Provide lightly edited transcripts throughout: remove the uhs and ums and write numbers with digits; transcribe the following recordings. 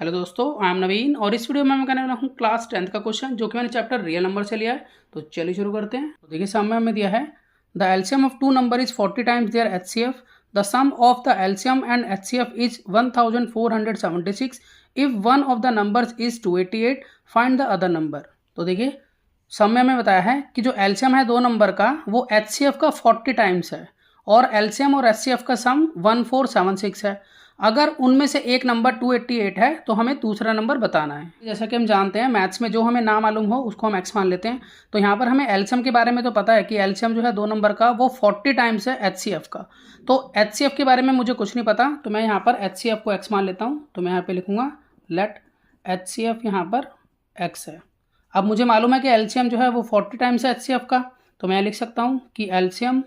Hello दोस्तों, I am नवीन और इस वीडियो में मैं करने वाला हूँ क्लास 10th का क्वेश्चन जो कि मैंने चैप्टर रियल नंबर से लिया है। तो चलिए शुरू करते हैं। तो देखिए सामने हमें दिया है the LCM of two number is 40 times their HCF. The sum of the LCM and HCF is 1476। If one of the numbers is 288, find the other number. तो देखिए सम में हमें बताया है कि जो एलसीएम है दो नंबर का वो एचसीएफ का 40 टाइम्स है और एलसीएम और एचसीएफ का सम 1476 है। अगर उनमें से एक नंबर 288 है तो हमें दूसरा नंबर बताना है। जैसा कि हम जानते हैं मैथ्स में जो हमें ना मालूम हो उसको हम एक्स मान लेते हैं। तो यहाँ पर हमें एलसीएम के बारे में तो पता है कि एलसीएम जो है दो नंबर का वो 40 टाइम्स है एचसीएफ का। तो एचसीएफ के बारे में मुझे कुछ नहीं पता, तो मैं यहाँ पर एचसीएफ को एक्स मान लेता हूँ। तो मैं यहाँ पर लिखूँगा लेट एचसीएफ यहाँ पर एक्स है। अब मुझे मालूम है कि एलसीएम जो है वो 40 टाइम्स है एचसीएफ का, तो मैं लिख सकता हूँ कि एलसीएम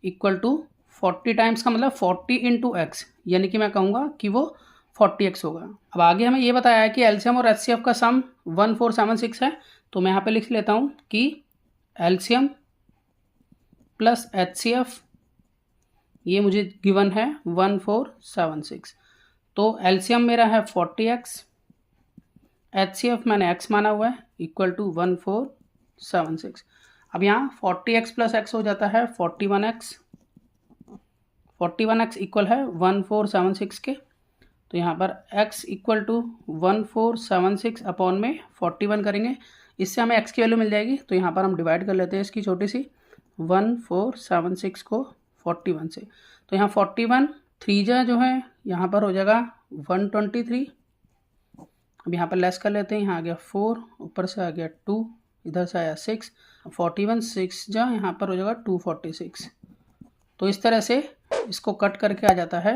इक्वल टू 40 टाइम्स का मतलब 40 इंटू एक्स, यानी कि मैं कहूँगा कि वो 40x होगा। अब आगे हमें ये बताया है कि एलसीएम और एचसीएफ का सम 1476 है, तो मैं यहाँ पे लिख लेता हूँ कि एलसीएम प्लस एचसीएफ ये मुझे गिवन है 1476। तो एलसीएम मेरा है 40x, एचसीएफ मैंने x माना हुआ है इक्वल टू 1476। अब यहाँ 40x प्लस x हो जाता है 41x। 41x इक्वल है 1476 के, तो यहाँ पर x इक्वल टू 1476 अपॉन में 41 करेंगे, इससे हमें x की वैल्यू मिल जाएगी। तो यहाँ पर हम डिवाइड कर लेते हैं इसकी छोटी सी 1476 को 41 से। तो यहाँ 41 3 जो है यहाँ पर हो जाएगा 123। अब यहाँ पर लेस कर लेते हैं, यहाँ आ गया 4, ऊपर से आ गया 2, इधर से आया 6, 41 6 यहाँ पर हो जाएगा 246। तो इस तरह से इसको कट करके आ जाता है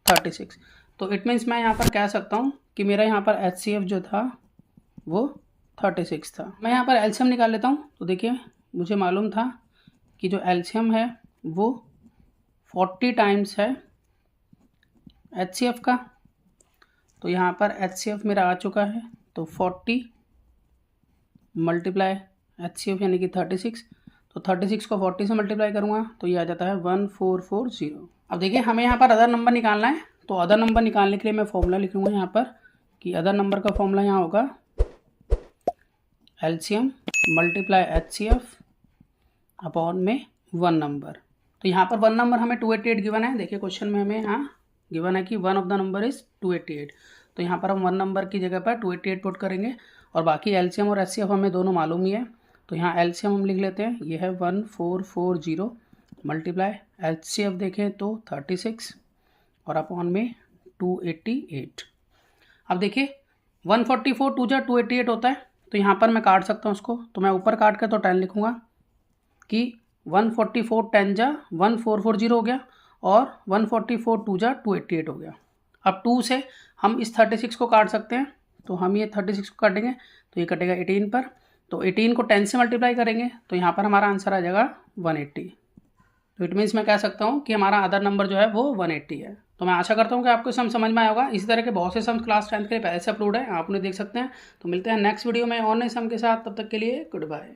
36। तो इट मीन्स मैं यहाँ पर कह सकता हूँ कि मेरा यहाँ पर एचसीएफ जो था वो 36 था। मैं यहाँ पर एलसीएम निकाल लेता हूँ। तो देखिए मुझे मालूम था कि जो एलसीएम है वो 40 टाइम्स है एचसीएफ का। तो यहाँ पर एचसीएफ मेरा आ चुका है, तो 40 मल्टीप्लाई एचसीएफ यानी कि 36। तो 36 को 40 से मल्टीप्लाई करूँगा तो ये आ जाता है 1440। अब देखिए हमें यहाँ पर अदर नंबर निकालना है, तो अदर नंबर निकालने के लिए मैं फॉर्मूला लिख लूँगा यहाँ पर कि अदर नंबर का फॉर्मूला यहाँ होगा एलसीएम मल्टीप्लाई एचसीएफ अपॉन में वन नंबर। तो यहाँ पर वन नंबर हमें 288 गिवन है। देखिए क्वेश्चन में हमें यहाँ गिवन है कि one of the number is 288। तो यहाँ पर हम वन नंबर की जगह पर 288 पुट करेंगे और बाकी एलसीएम और एचसीएफ हमें दोनों मालूम ही है। तो यहाँ एलसीएम हम लिख लेते हैं, ये है 1440 मल्टीप्लाई एचसीएफ देखें तो 36 और अपॉन में 288। अब देखिए 144 2 जा 288 होता है, तो यहाँ पर मैं काट सकता हूँ उसको। तो मैं ऊपर काट कर तो 10 लिखूँगा कि 144 10 जा 1440 हो गया और 144 2 जा 288 हो गया। अब 2 से हम इस 36 को काट सकते हैं, तो हम ये 36 को काटेंगे तो ये कटेगा 18 पर। तो 18 को 10 से मल्टीप्लाई करेंगे तो यहाँ पर हमारा आंसर आ जाएगा 180। तो इट मीन्स मैं कह सकता हूँ कि हमारा अदर नंबर जो है वो 180 है। तो मैं आशा करता हूँ कि आपको सम समझ में आया होगा। इसी तरह के बहुत से सम क्लास 10th के लिए पहले से अपलोड है, आप उन्हें देख सकते हैं। तो मिलते हैं नेक्स्ट वीडियो में और नए सम के साथ, तब तक के लिए गुड बाय।